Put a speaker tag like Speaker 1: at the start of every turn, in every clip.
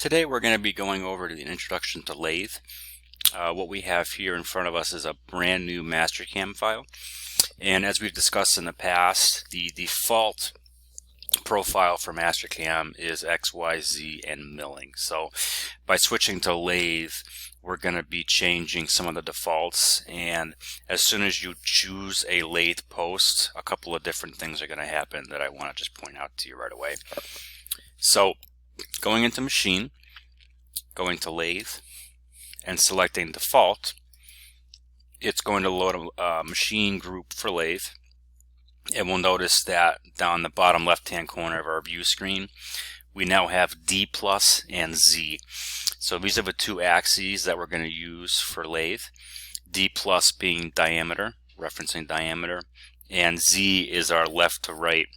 Speaker 1: Today we're going to be going over to the introduction to Lathe. What we have here in front of us is a brand new Mastercam file, and as we've discussed in the past, the default profile for Mastercam is X, Y, Z, and milling. So by switching to Lathe, we're going to be changing some of the defaults, and as soon as you choose a Lathe post, a couple of different things are going to happen that I want to just point out to you right away. So going into machine, going to Lathe, and selecting default, it's going to load a machine group for Lathe, and we'll notice that down the bottom left hand corner of our view screen we now have D plus and Z. So these are the two axes that we're going to use for Lathe. D plus being diameter, referencing diameter, and Z is our left to right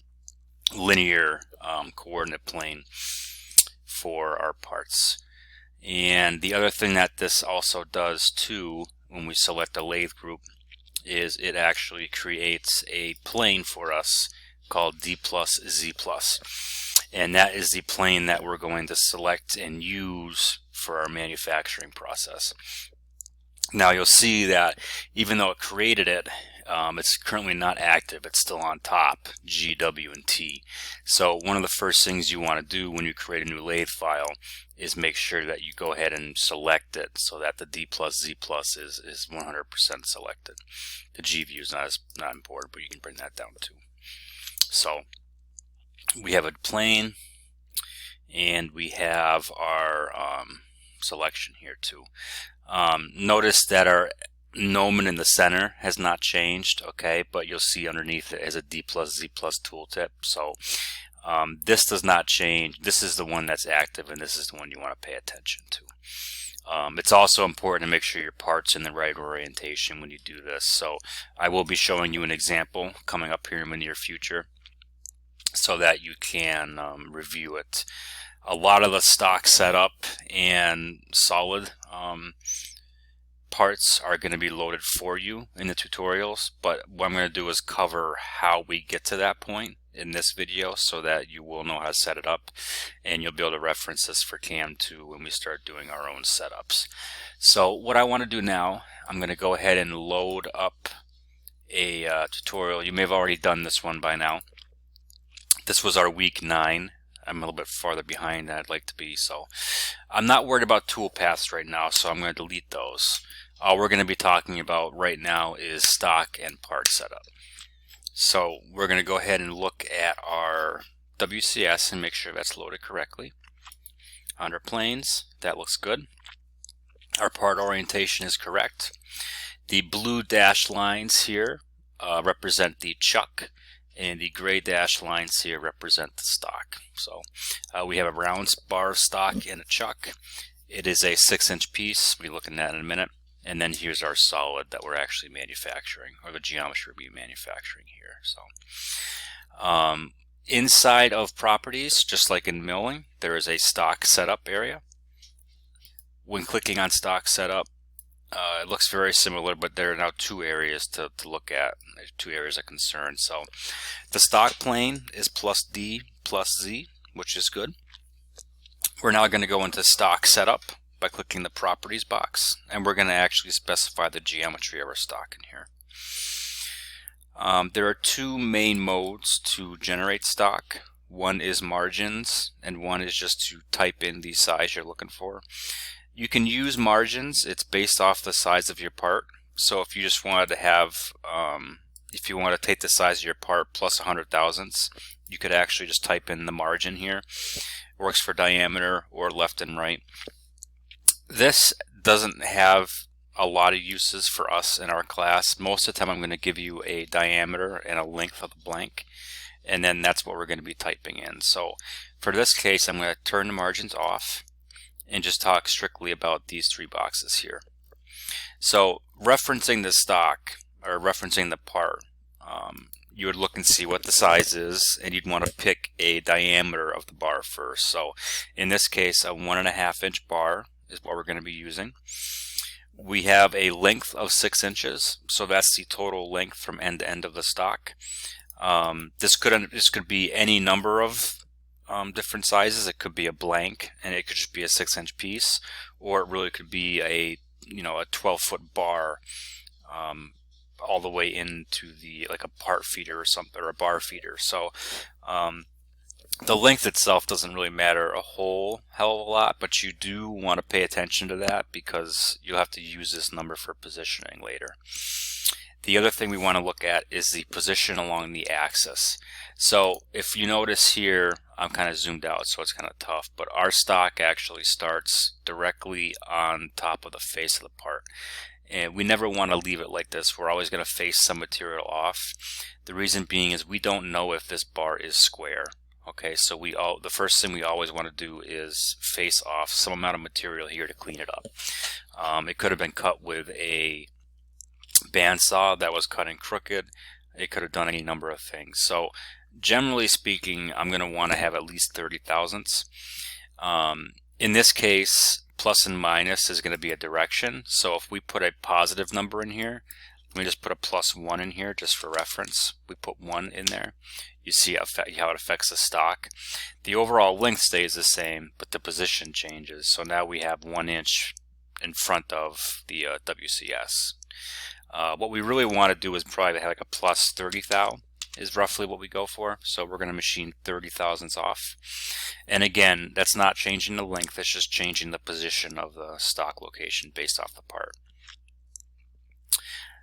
Speaker 1: linear coordinate plane for our parts. And the other thing that this also does too, when we select a Lathe group, is it actually creates a plane for us called D plus Z plus, and that is the plane that we're going to select and use for our manufacturing process. Now you'll see that even though it created it, it's currently not active. It's still on top, G, W, and T. So one of the first things you want to do when you create a new Lathe file is make sure that you go ahead and select it so that the D plus Z plus is 100% selected. The G view is not important, but you can bring that down too. So we have a plane, and we have our selection here too. Notice that our gnomon in the center has not changed, okay, but you'll see underneath it as a D plus Z plus tooltip. So this does not change. This is the one that's active, and this is the one you want to pay attention to. It's also important to make sure your part's in the right orientation when you do this. So I will be showing you an example coming up here in the near future so that you can review it. A lot of the stock setup and solid parts are going to be loaded for you in the tutorials, but what I'm going to do is cover how we get to that point in this video so that you will know how to set it up, and you'll be able to reference this for Cam 2 when we start doing our own setups. So what I want to do now, I'm going to go ahead and load up a tutorial. You may have already done this one by now. This was our week 9. I'm a little bit farther behind than I'd like to be, so I'm not worried about toolpaths right now, so I'm going to delete those. All we're going to be talking about right now is stock and part setup. So we're going to go ahead and look at our WCS and make sure that's loaded correctly. Under planes, that looks good. Our part orientation is correct. The blue dashed lines here represent the chuck, and the gray dashed lines here represent the stock. So we have a round bar of stock and a chuck. It is a 6-inch piece. We'll be looking at it in a minute. And then here's our solid that we're actually manufacturing, or the geometry we'll be manufacturing here. So inside of properties, just like in milling, there is a stock setup area. When clicking on stock setup, it looks very similar, but there are now two areas to look at. There's two areas of concern. So the stock plane is plus D plus Z, which is good. We're now going to go into stock setup by clicking the properties box, and we're going to actually specify the geometry of our stock in here. There are two main modes to generate stock. One is margins, and one is just to type in the size you're looking for. You can use margins. It's based off the size of your part. So if you just wanted to have, if you want to take the size of your part plus 100 thousandths, you could actually just type in the margin here. It works for diameter or left and right. This doesn't have a lot of uses for us in our class. Most of the time I'm going to give you a diameter and a length of the blank, and then that's what we're going to be typing in. So for this case, I'm going to turn the margins off and just talk strictly about these three boxes here. So referencing the stock, or referencing the part, you would look and see what the size is, and you'd want to pick a diameter of the bar first. So in this case, a 1.5 inch bar is what we're going to be using. We have a length of 6 inches, so that's the total length from end to end of the stock. This could be any number of different sizes. It could be a blank, and it could just be a 6-inch piece, or it really could be a a 12-foot bar all the way into the like a part feeder or something, or a bar feeder. So the length itself doesn't really matter a whole hell of a lot, but you do want to pay attention to that because you'll have to use this number for positioning later. The other thing we want to look at is the position along the axis. So if you notice here, I'm kind of zoomed out, so it's kind of tough, but our stock actually starts directly on top of the face of the part. And we never want to leave it like this. We're always going to face some material off. The reason being is we don't know if this bar is square. Okay, so the first thing we always want to do is face off some amount of material here to clean it up. It could have been cut with a bandsaw that was cutting crooked. It could have done any number of things. So generally speaking, I'm going to want to have at least 30 thousandths. In this case, plus and minus is going to be a direction. So if we put a positive number in here, let me just put a +1 in here just for reference. We put 1 in there. You see how it affects the stock. The overall length stays the same, but the position changes. So now we have 1 inch in front of the WCS. What we really want to do is probably have like a +30 thou is roughly what we go for. So we're going to machine 30 thousandths off. And again, that's not changing the length, it's just changing the position of the stock location based off the part.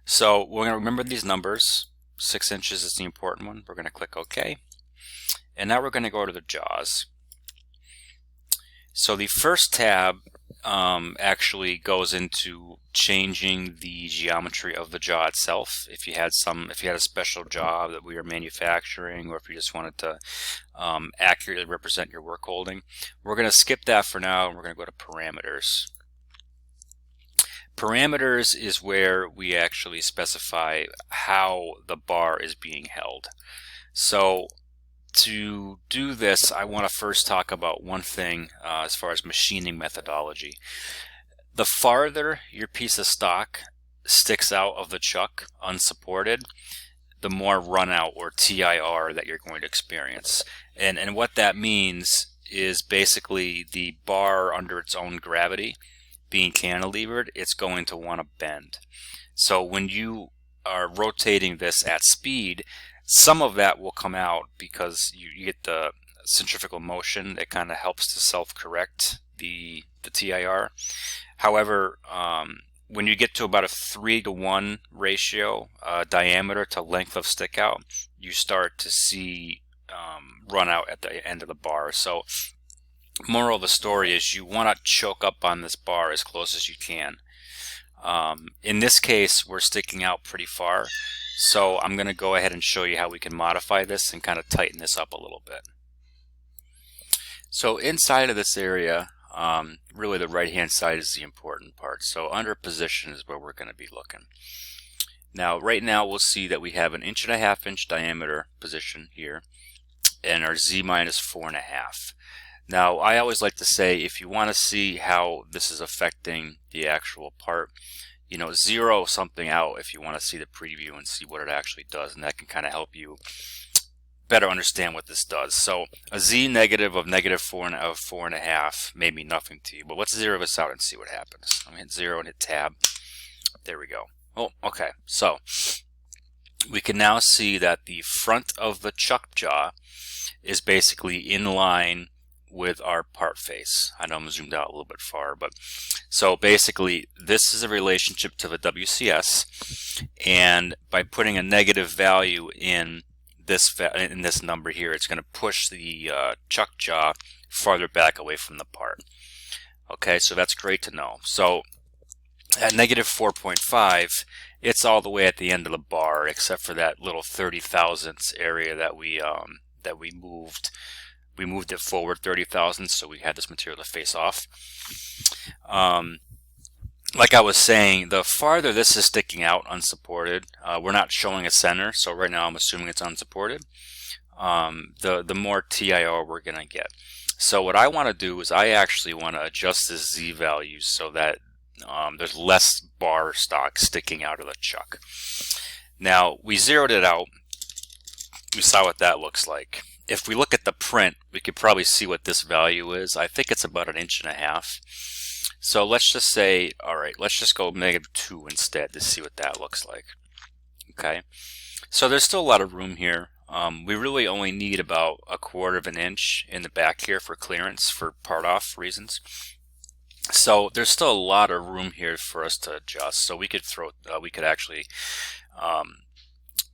Speaker 1: So we're going to remember these numbers. 6 inches is the important one. We're going to click OK. And now we're going to go to the jaws. So the first tab actually goes into changing the geometry of the jaw itself. If you had a special jaw that we were manufacturing, or if you just wanted to accurately represent your work holding, we're going to skip that for now, and we're going to go to parameters. Parameters is where we actually specify how the bar is being held. So to do this, I want to first talk about one thing as far as machining methodology. The farther your piece of stock sticks out of the chuck unsupported, the more run out or TIR that you're going to experience. And what that means is basically the bar under its own gravity being cantilevered, it's going to want to bend. So when you are rotating this at speed, some of that will come out because you get the centrifugal motion that kind of helps to self-correct the TIR. However, when you get to about a 3-to-1 ratio, diameter to length of stick out, you start to see run out at the end of the bar. So moral of the story is you want to choke up on this bar as close as you can. In this case, we're sticking out pretty far, so I'm going to go ahead and show you how we can modify this and kind of tighten this up a little bit. So inside of this area, really the right hand side is the important part. So under position is where we're going to be looking. Now right now we'll see that we have an 1.5 inch diameter position here, and our Z minus 4.5. Now, I always like to say, if you want to see how this is affecting the actual part, zero something out if you want to see the preview and see what it actually does, and that can kind of help you better understand what this does. So a Z negative of -4.5 may mean nothing to you, but let's zero this out and see what happens. I'm going to hit 0 and hit tab. There we go. Oh, okay. So we can now see that the front of the chuck jaw is basically in line with our part face. I know I'm zoomed out a little bit far, but so basically this is a relationship to the WCS, and by putting a negative value in this number here, it's going to push the chuck jaw farther back away from the part. Okay, so that's great to know. So at -4.5, it's all the way at the end of the bar, except for that little 30 thousandths area that we moved. We moved it forward 30 thousandths, so we had this material to face off. Like I was saying, the farther this is sticking out unsupported, we're not showing a center, so right now I'm assuming it's unsupported, the more TIR we're going to get. So what I want to do is I actually want to adjust the Z values so that there's less bar stock sticking out of the chuck. Now, we zeroed it out. We saw what that looks like. if we look at the print, we could probably see what this value is. I think it's about 1.5 inches. So let's just say, all right, let's just go -2 instead to see what that looks like. Okay, so there's still a lot of room here. We really only need about 1/4 inch in the back here for clearance for part off reasons. So there's still a lot of room here for us to adjust. So we could we could actually,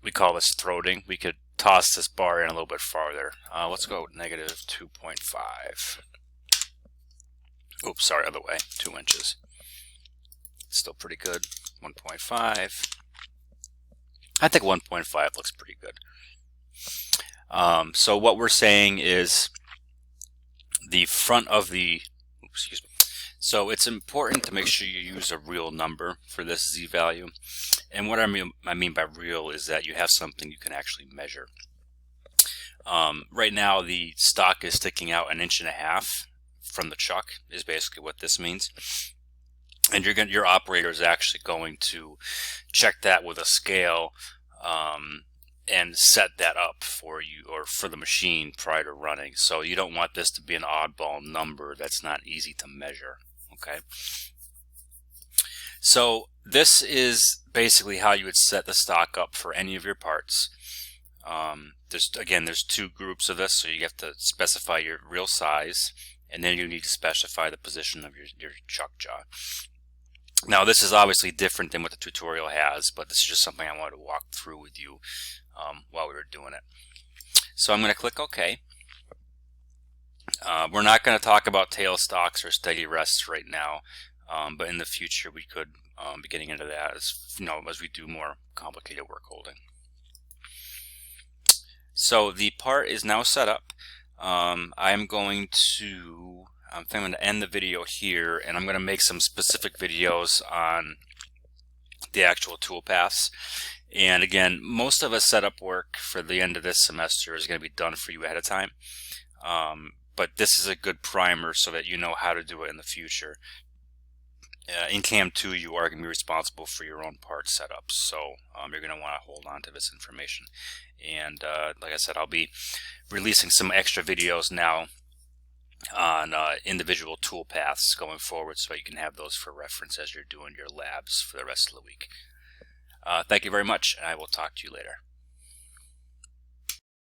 Speaker 1: we call this throating. We could toss this bar in a little bit farther. Let's go -2.5. Oops, sorry, other way, 2 inches. Still pretty good. 1.5. I think 1.5 looks pretty good. So what we're saying is the front of the, excuse me. So it's important to make sure you use a real number for this Z value. And what I mean by real is that you have something you can actually measure. Right now the stock is sticking out 1.5 inches from the chuck is basically what this means. And your operator is actually going to check that with a scale and set that up for you or for the machine prior to running. So you don't want this to be an oddball number that's not easy to measure. Okay. So this is basically how you would set the stock up for any of your parts. There's 2 groups of this, so you have to specify your real size, and then you need to specify the position of your chuck jaw. Now this is obviously different than what the tutorial has, but this is just something I wanted to walk through with you while we were doing it. So I'm going to click OK. We're not going to talk about tail stocks or steady rests right now, but in the future we could be getting into that as we do more complicated work holding. So the part is now set up. I'm going to end the video here, and I'm going to make some specific videos on the actual tool paths. And again, most of us setup work for the end of this semester is going to be done for you ahead of time. But this is a good primer so that you know how to do it in the future. In Cam 2, you are going to be responsible for your own part setups, so you're going to want to hold on to this information. And like I said, I'll be releasing some extra videos now on individual tool paths going forward, so you can have those for reference as you're doing your labs for the rest of the week. Thank you very much, and I will talk to you later.